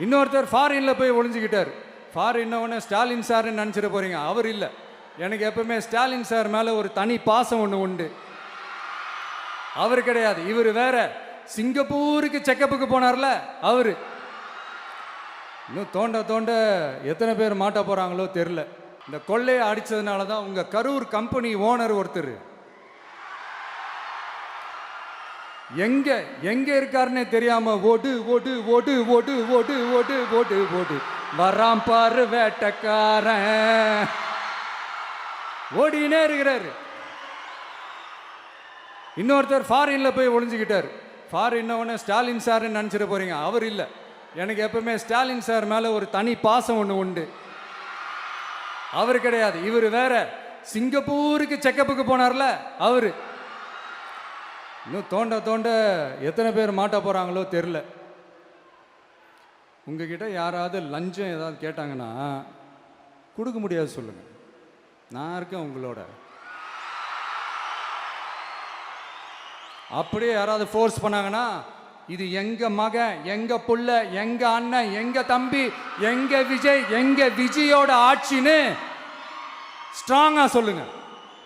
இன்னொருத்தர் ஃபாரின்ல போய் ஒளிஞ்சுக்கிட்டார். ஃபாரின்னவனே ஸ்டாலின் சார்ன்னு நினச்சிட போறீங்க. அவர் இல்லை. எனக்கு எப்பவுமே ஸ்டாலின் சார் மேலே ஒரு தனி பாசம் ஒன்று உண்டு. அவர் கிடையாது, இவர் வேற. சிங்கப்பூருக்கு செக்கப்புக்கு போனார்ல அவரு. இன்னும் தோண்ட தோண்ட எத்தனை பேர் மாட்ட போறாங்களோ தெரியல. இந்த கொள்ளையை அடிச்சதுனால தான் உங்க கரூர் கம்பெனி ஓனர் ஒருத்தர் எங்க எங்க இருக்காருன்னே தெரியாம ஓடு ஓடு ஓடு ஓடு ஓடு ஓடு ஓடு ஓடு வராம் பாரு வேட்டக்காரன் ஓடினே இருக்கிறாரு. இன்னொருத்தர் ஃபாரின்ல போய் ஒளிஞ்சுக்கிட்டார். ஃபாரின்னவனே ஸ்டாலின் சார்ன்னு நினச்சிட போறீங்க. அவர் இல்லை. எனக்கு எப்பவுமே ஸ்டாலின் சார் மேலே ஒரு தனி பாசம் ஒன்று உண்டு. அவர் கிடையாது, இவர் வேற. சிங்கப்பூருக்கு செக்கப்புக்கு போனார்ல அவரு. இன்னும் தோண்ட தோண்ட எத்தனை பேர் மாட்ட போறாங்களோ தெரியல. உங்ககிட்ட யாராவது லஞ்சம் ஏதாவது கேட்டாங்கன்னா கொடுக்க முடியாது சொல்லுங்க. நான் இருக்கேன் உங்களோட. அப்படியே யாராவது ஃபோர்ஸ் பண்ணாங்கன்னா இது எங்க மகன், எங்க புள்ள, எங்க அண்ணன், எங்க தம்பி, எங்க விஜய், எங்க விஜயோட ஆட்சின்னு ஸ்ட்ராங்கா சொல்லுங்க.